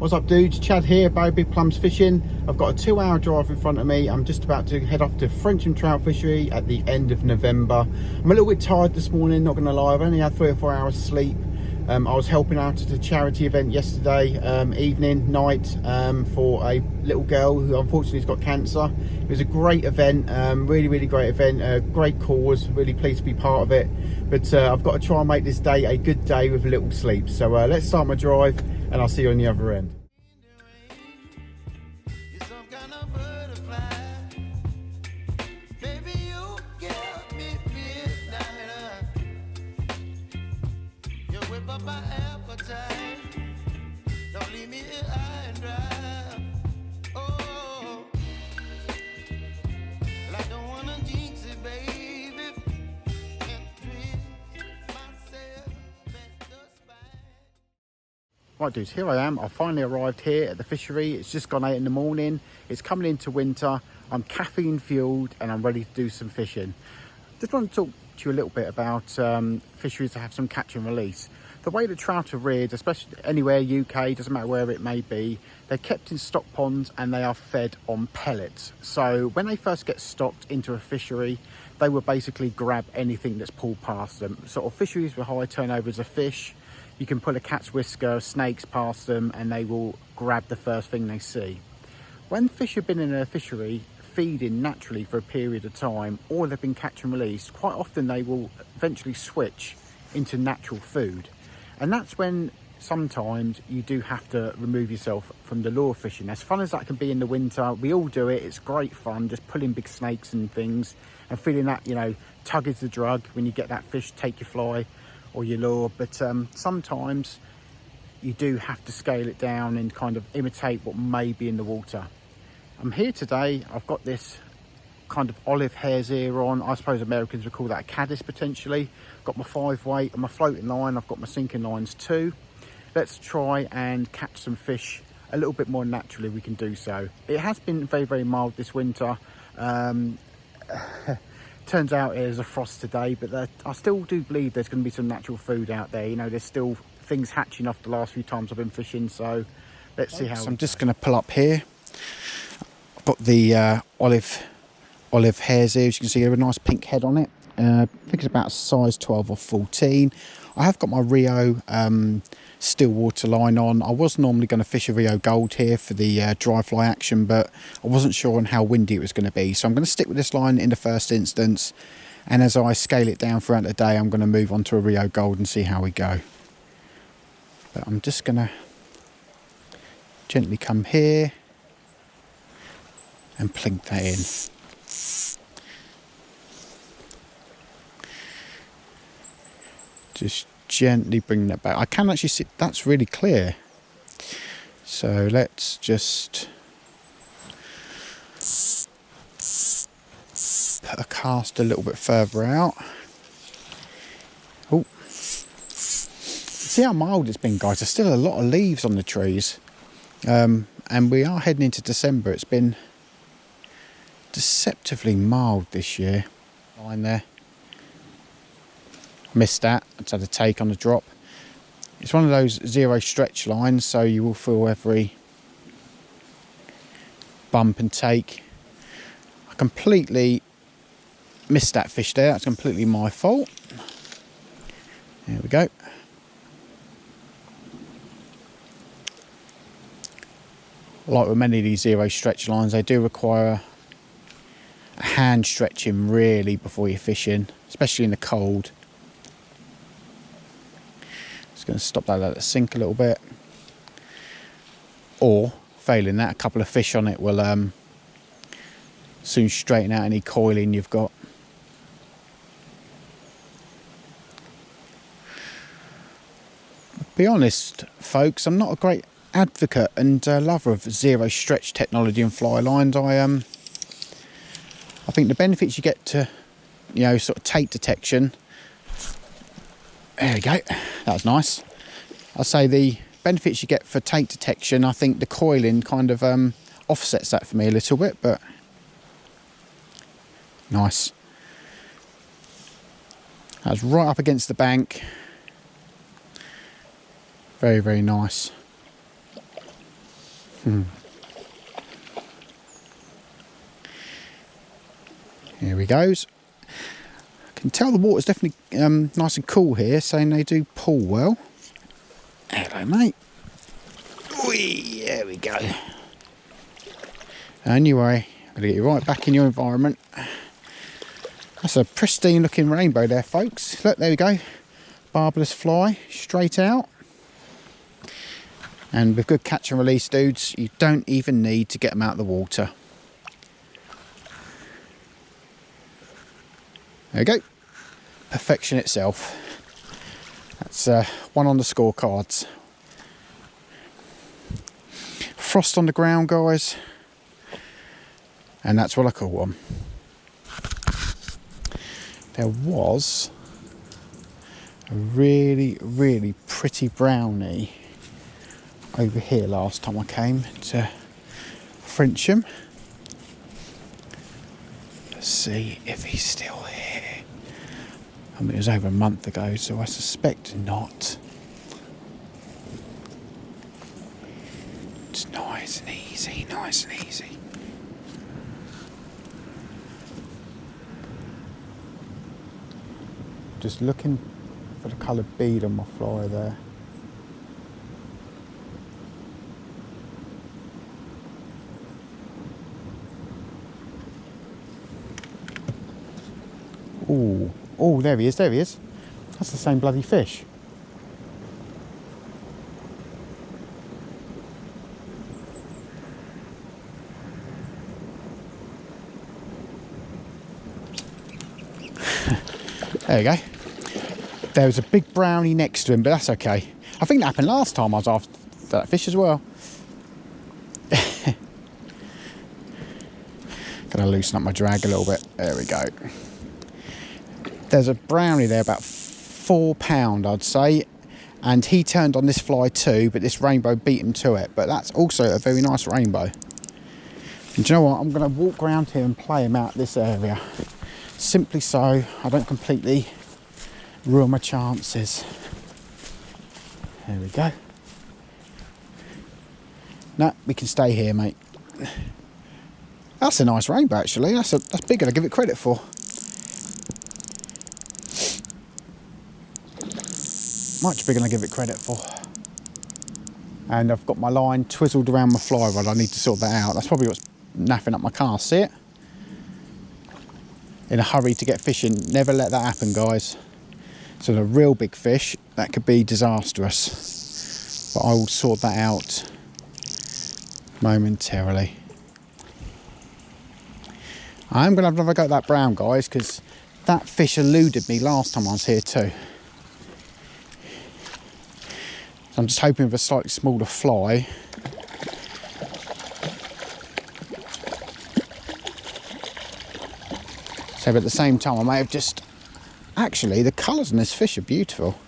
What's up dudes, Chad here, Barry Big Plums Fishing. I've got a 2-hour drive in front of me. I'm just about to head off to Frensham Trout Fishery at the end of November. I'm a little bit tired this morning, not gonna lie. I've only had 3 or 4 hours sleep. I was helping out at a charity event yesterday night for a little girl who unfortunately has got cancer. It was a great event, really great event, a great cause, really pleased to be part of it. But I've got to try and make this day a good day with a little sleep. So let's start my drive and I'll see you on the other end. Right dudes, here I am. I finally arrived here at the fishery. It's just gone 8 in the morning. It's coming into winter. I'm caffeine fueled and I'm ready to do some fishing. Just want to talk to you a little bit about fisheries that have some catch and release. The way the trout are reared, especially anywhere UK, doesn't matter where it may be, they're kept in stock ponds and they are fed on pellets. So when they first get stocked into a fishery, they will basically grab anything that's pulled past them. Sort of fisheries with high turnovers of fish, you can pull a cat's whisker, snakes past them and they will grab the first thing they see. When fish have been in a fishery feeding naturally for a period of time, or they've been catch and released, quite often they will eventually switch into natural food. And that's when sometimes you do have to remove yourself from the lure fishing. As fun as that can be in the winter, we all do it, it's great fun, just pulling big snakes and things and feeling that, you know, tug is the drug when you get that fish, take your fly or your lure. But sometimes you do have to scale it down and kind of imitate what may be in the water. I'm here today, I've got this kind of olive hare's ear on. I suppose Americans would call that a caddis potentially. Got my 5 weight and my floating line, I've got my sinking lines too. Let's try and catch some fish a little bit more naturally. We can do so. It has been very mild this winter. Turns out there's a frost today, but I still do believe there's going to be some natural food out there. You know, there's still things hatching off the last few times I've been fishing, so let's see how. So I'm just going to pull up here. I've got the olive hare's ear. As you can see, a nice pink head on it. I think it's about size 12 or 14. I have got my Rio still water line on. I was normally going to fish a Rio Gold here for the dry fly action, but I wasn't sure on how windy it was going to be. So I'm going to stick with this line in the first instance. And as I scale it down throughout the day, I'm going to move on to a Rio Gold and see how we go. But I'm just going to gently come here and plink that in. Just gently bring that back. I can actually see that's really clear. So let's just put a cast a little bit further out. Oh, see how mild it's been, guys. There's still a lot of leaves on the trees, and we are heading into December. It's been deceptively mild this year. Line there. Missed that. I just had a take on the drop. It's one of those zero stretch lines, so you will feel every bump and take. I completely missed that fish there. That's completely my fault. There we go. Like with many of these zero stretch lines, they do require a hand stretching really before you're fishing, especially in the cold. Just going to stop that, let it sink a little bit, or failing that, a couple of fish on it will soon straighten out any coiling you've got. Be honest folks, I'm not a great advocate and lover of zero stretch technology and fly lines. I think the benefits you get to, you know, sort of take detection. There we go, that was nice. I'll say the benefits you get for take detection, I think the coiling kind of offsets that for me a little bit, but nice. That was right up against the bank. Very, very nice. Here he goes. I can tell the water's definitely nice and cool here, saying they do pull well. Hello, mate. Whee, there we go. Anyway, I'm going to get you right back in your environment. That's a pristine looking rainbow there, folks. Look, there we go. Barbless fly, straight out. And with good catch and release, dudes, you don't even need to get them out of the water. There you go. Perfection itself. That's one on the scorecards. Frost on the ground, guys. And that's what I call them. There was a really, really pretty brownie over here last time I came to Frensham. Let's see if he's still here. I mean, it was over a month ago, so I suspect not. It's nice and easy, nice and easy. Just looking for the coloured bead on my fly there. Ooh, oh, there he is, there he is. That's the same bloody fish. There you go. There was a big brownie next to him, but that's okay. I think that happened last time I was after that fish as well. Gonna loosen up my drag a little bit. There we go. There's a brownie there, about £4, I'd say. And he turned on this fly too, but this rainbow beat him to it. But that's also a very nice rainbow. And do you know what? I'm gonna walk around here and play him out this area. Simply so I don't completely ruin my chances. There we go. No, we can stay here, mate. That's a nice rainbow, actually. That's bigger than I give it credit for. Much bigger than I give it credit for. And I've got my line twizzled around my fly rod. I need to sort that out. That's probably what's naffing up my cast. See it? In a hurry to get fishing. Never let that happen, guys. So the real big fish, that could be disastrous. But I will sort that out momentarily. I'm going to have another go at that brown, guys, because that fish eluded me last time I was here too. So I'm just hoping with a slightly smaller fly. So, but at the same time, I may have just... Actually, the colours in this fish are beautiful.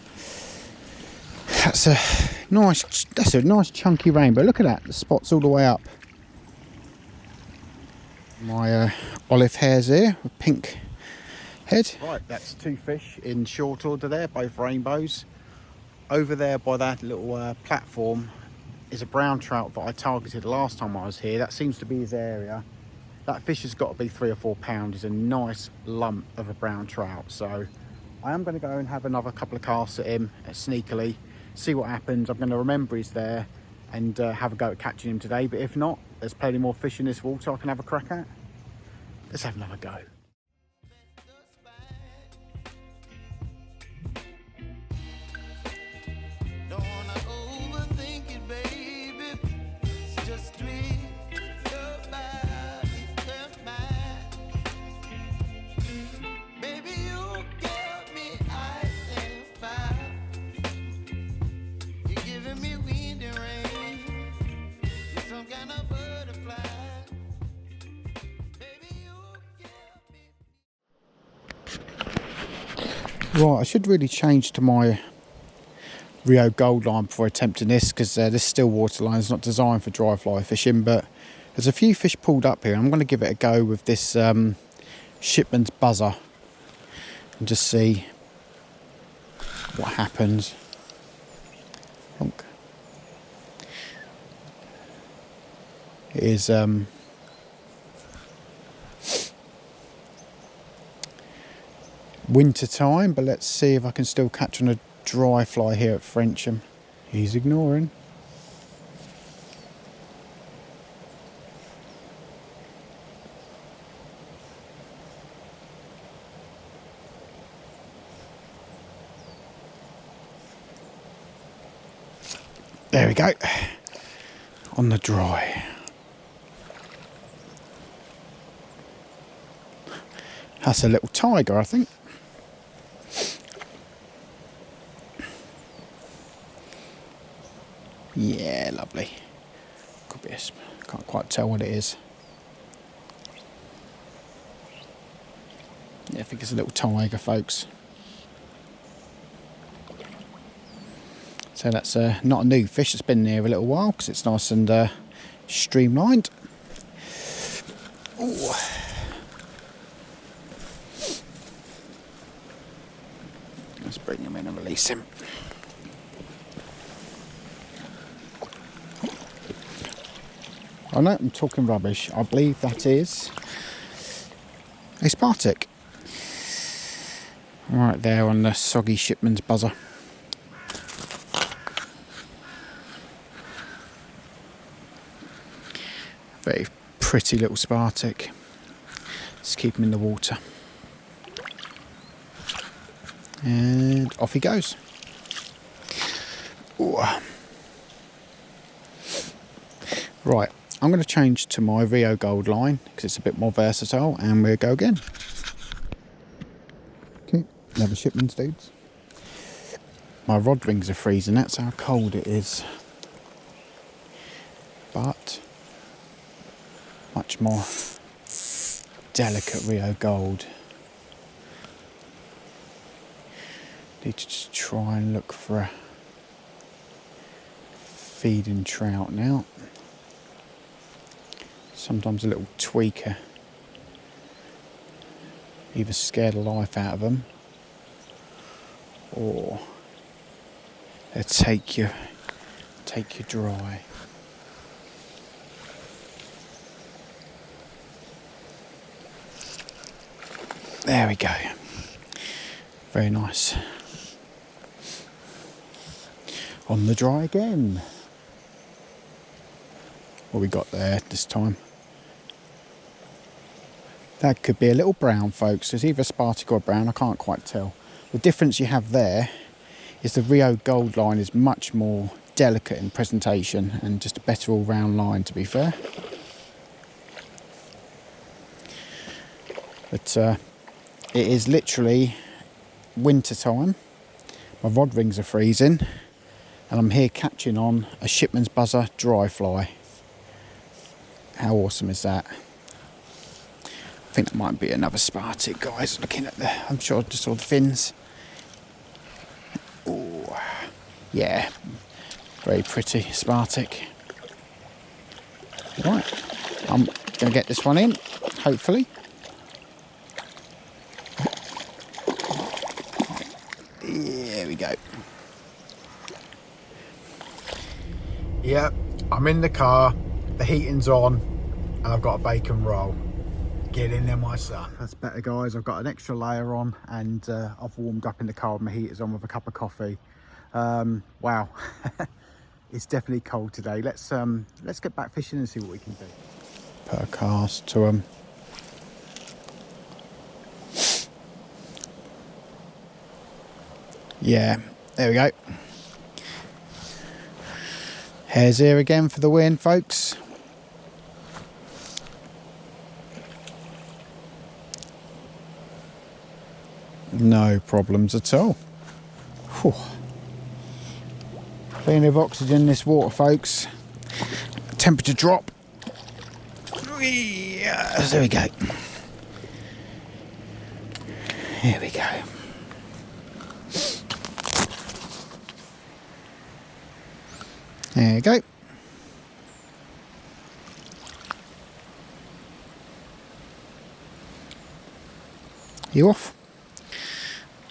That's a nice chunky rainbow. Look at that, the spots all the way up. My olive hairs here with pink head. Right, that's two fish in short order there, both rainbows. Over there by that little platform is a brown trout that I targeted last time I was here. That seems to be his area. That fish has got to be 3 or 4 pounds. It's a nice lump of a brown trout. So I am going to go and have another couple of casts at him sneakily, see what happens. I'm going to remember he's there and have a go at catching him today. But if not, there's plenty more fish in this water I can have a crack at. Let's have another go. Right, I should really change to my Rio Gold line before attempting this, because this still water line is not designed for dry fly fishing, but there's a few fish pulled up here. I'm going to give it a go with this shipman's buzzer and just see what happens. It is winter time, but let's see if I can still catch on a dry fly here at Frensham. He's ignoring. There we go, on the dry. That's a little tiger, I think. Yeah, lovely. Could be can't quite tell what it is. Yeah, I think it's a little tiger, folks. So that's not a new fish. It's been there a little while because it's nice and streamlined. Ooh. Let's bring him in and release him. I know I'm talking rubbish. I believe that is a Spartic. Right there on the soggy shipman's buzzer. Very pretty little Spartic. Let's keep him in the water. And off he goes. Ooh. Right, I'm going to change to my Rio Gold line because it's a bit more versatile, and we'll go again. Okay, another shipman's dudes. My rod rings are freezing, that's how cold it is. But much more delicate Rio Gold. Need to just try and look for a feeding trout now. Sometimes a little tweaker either scare the life out of them or they take you dry. There we go. Very nice. On the dry again. What we got there this time? That could be a little brown, folks. It's either a Spartic or a brown, I can't quite tell. The difference you have there is the Rio Gold line is much more delicate in presentation and just a better all-round line, to be fair. But it is literally winter time. My rod rings are freezing and I'm here catching on a shipman's buzzer dry fly. How awesome is that? I think that might be another Spartic, guys. Looking at I'm sure I just saw the fins. Oh, yeah, very pretty Spartic. Right, I'm gonna get this one in, hopefully. There we go. Yep, I'm in the car, the heating's on, and I've got a bacon roll. Get in there, my son. That's better, guys. I've got an extra layer on, and I've warmed up in the car with my heaters on with a cup of coffee. Wow, it's definitely cold today. Let's get back fishing and see what we can do. Put a cast to them. Yeah, there we go. Hare's here again for the win, folks. No problems at all. Whew. Plenty of oxygen in this water, folks. Temperature drop. Yes, there we go. Here we go. There you go. You off?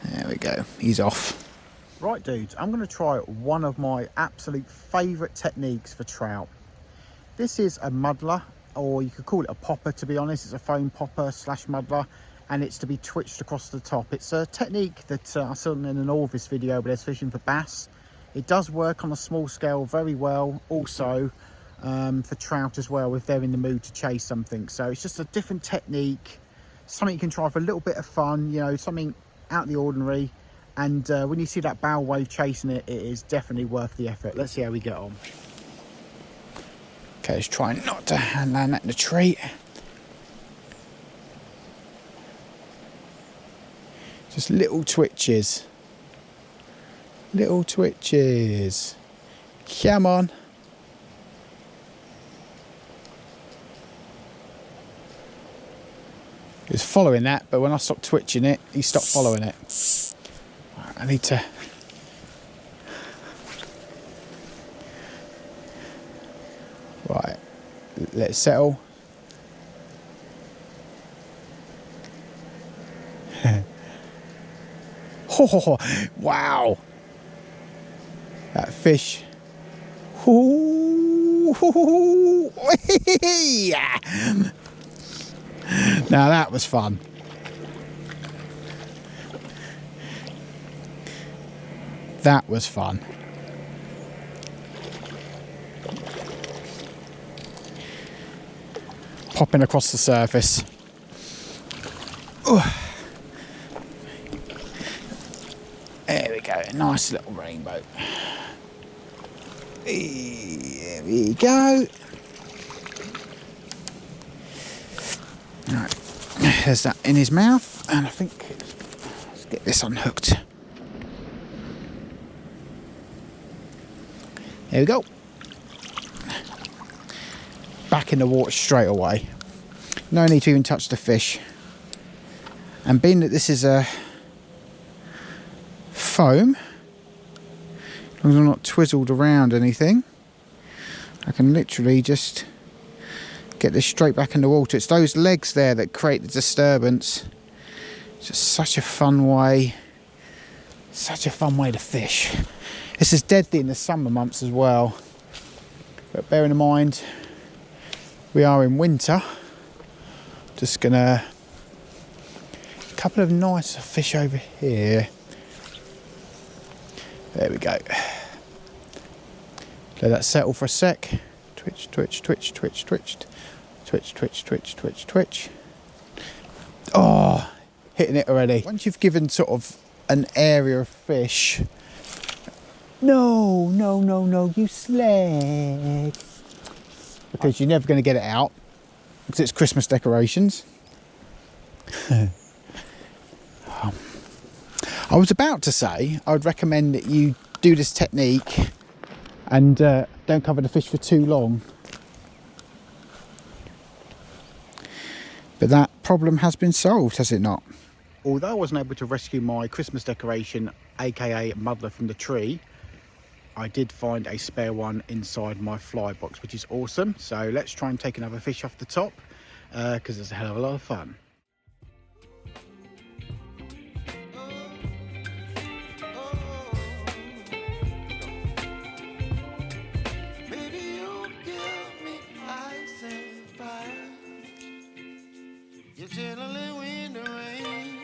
There we go, he's off. Right, dudes, I'm going to try one of my absolute favourite techniques for trout. This is a muddler, or you could call it a popper, to be honest. It's a foam popper slash muddler, and it's to be twitched across the top. It's a technique that I saw in an Orvis video, but there's fishing for bass. It does work on a small scale very well, also for trout as well, if they're in the mood to chase something. So it's just a different technique, something you can try for a little bit of fun, you know, something out of the ordinary. And when you see that bow wave chasing it, it is definitely worth the effort. Let's see how we get on. Okay, let's try not to land that in the tree. Just little twitches. Little twitches. Come on. He was following that, but when I stopped twitching it, he stopped following it. Right, I need to... Right, let it settle. Oh, wow, that fish. Ooh, yeah. Now that was fun. That was fun. Popping across the surface. Ooh. There we go, a nice little rainbow. There we go. Right, there's that in his mouth, and I think let's get this unhooked. There we go. Back in the water straight away. No need to even touch the fish. And being that this is a foam, as long as I'm not twizzled around anything, I can literally just get this straight back in the water. It's those legs there that create the disturbance. It's just such a fun way to fish. This is deadly in the summer months as well, but bearing in mind we are in winter, just gonna a couple of nice fish over here. There we go. Let that settle for a sec. Twitch, twitch, twitch, twitch, twitched. Twitch, twitch, twitch, twitch, twitch. Oh, hitting it already. Once you've given sort of an area of fish. No, no, no, no, you slag. Because you're never going to get it out. Because it's Christmas decorations. I was about to say, I would recommend that you do this technique and don't cover the fish for too long. But that problem has been solved, has it not? Although I wasn't able to rescue my Christmas decoration, aka muddler, from the tree, I did find a spare one inside my fly box, which is awesome. So let's try and take another fish off the top, because it's a hell of a lot of fun. You're chilling when the rain.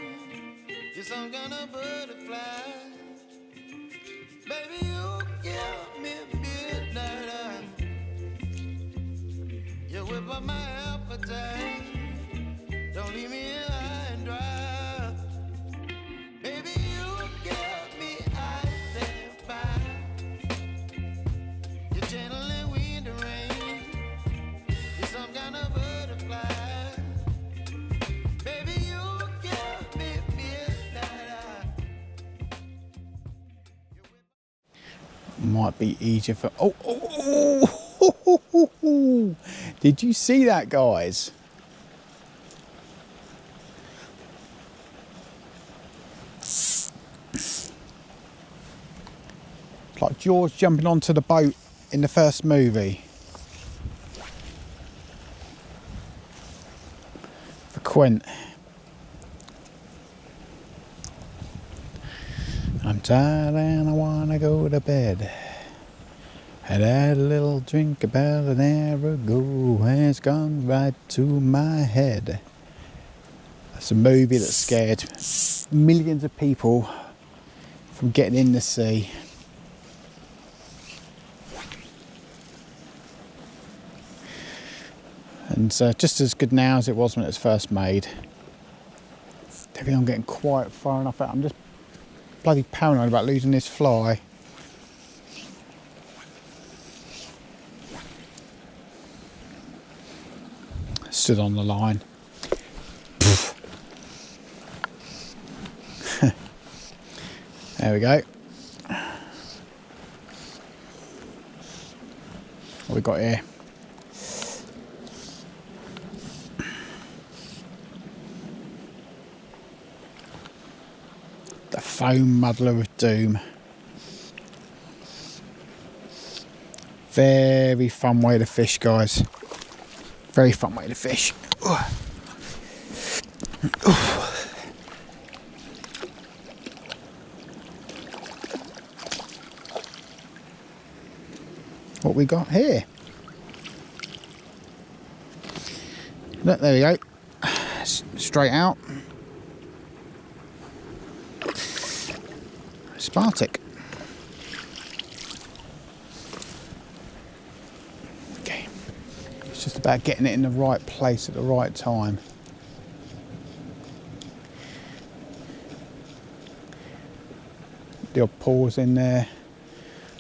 You're some kind of butterfly. Baby, you give me midnight. You whip up my appetite. Don't leave me high and dry. Baby, you give me ice and fire. You're chilling when the rain. You're some kind of butterfly. Might be easier for... Oh, did you see that, guys? It's like George jumping onto the boat in the first movie. For Quint. I'm tired and I wanna go to bed. Had a little drink about an hour ago, and it's gone right to my head. It's a movie that scared millions of people from getting in the sea. And just as good now as it was when it was first made. I think I'm getting quite far enough out. I'm just bloody paranoid about losing this fly. Stood on the line. There we go. What we got here? The foam muddler of doom. Very fun way to fish, guys. Very fun way to fish. What we got here? Look, there we go. Straight out. Spartic. Okay. It's just about getting it in the right place at the right time. The odd pause in there.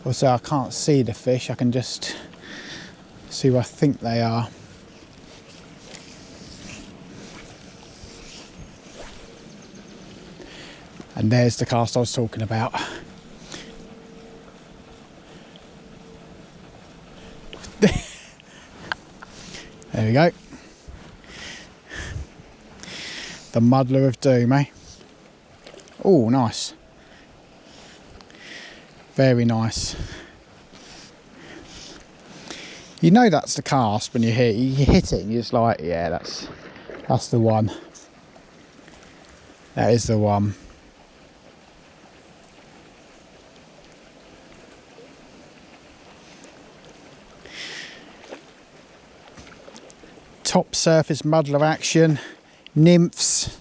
Also, I can't see the fish. I can just see where I think they are. And there's the cast I was talking about. There we go. The muddler of doom, eh? Oh, nice. Very nice. You know that's the cast when you hit it and you're just like, yeah, that's the one. That is the one. Top surface muddler action, nymphs.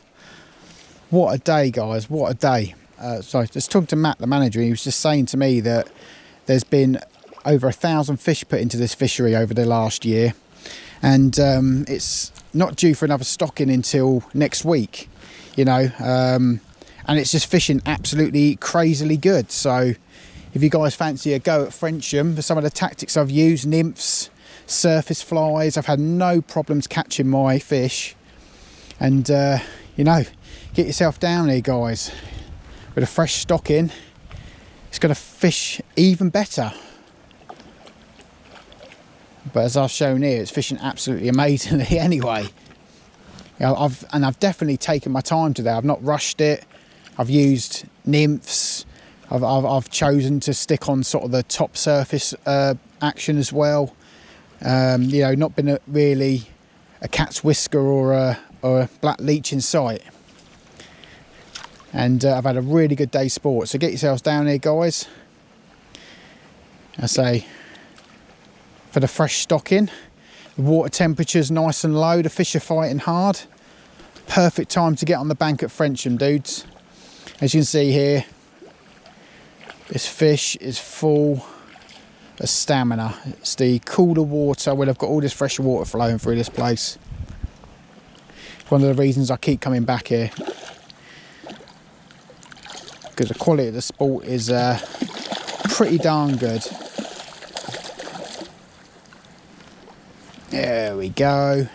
What a day, guys, what a day. So just talking to Matt, the manager, he was just saying to me that there's been over 1,000 fish put into this fishery over the last year, and it's not due for another stocking until next week, you know, and it's just fishing absolutely crazily good. So if you guys fancy a go at Frensham, for some of the tactics I've used, nymphs, surface flies, I've had no problems catching my fish. And you know, get yourself down here, guys. With a fresh stock in, it's going to fish even better. But as I've shown here, it's fishing absolutely amazingly anyway. You know, I've definitely taken my time today. I've not rushed it. I've used nymphs. I've chosen to stick on sort of the top surface action as well. You know, not been really a cat's whisker or a black leech in sight. And I've had a really good day's sport. So get yourselves down here, guys. I say, for the fresh stocking, the water temperature's nice and low, the fish are fighting hard. Perfect time to get on the bank at Frensham, dudes. As you can see here, this fish is full of stamina. It's the cooler water where they've got all this fresh water flowing through this place. It's one of the reasons I keep coming back here, because the quality of the sport is pretty darn good. There we go.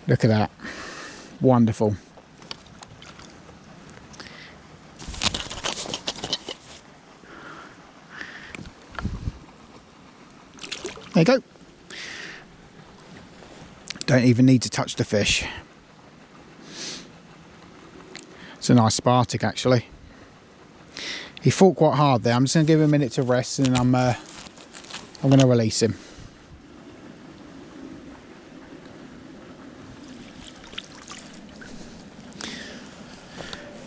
Look at that. Wonderful. There you go. Don't even need to touch the fish. It's a nice Spartic, actually. He fought quite hard there. I'm just going to give him a minute to rest, and I'm going to release him.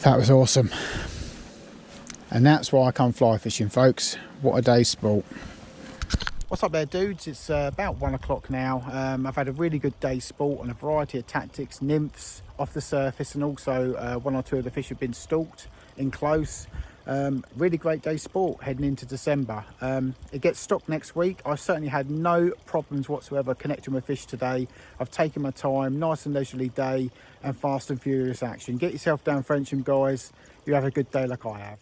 That was awesome. And that's why I come fly fishing, folks. What a day's sport. What's up there, dudes? It's about 1 o'clock now. I've had a really good day's sport on a variety of tactics, nymphs off the surface, and also 1 or 2 of the fish have been stalked in close. Really great day's sport heading into December. It gets stocked next week. I certainly had no problems whatsoever connecting with fish today. I've taken my time, nice and leisurely day, and fast and furious action. Get yourself down Frensham, guys. You have a good day like I have.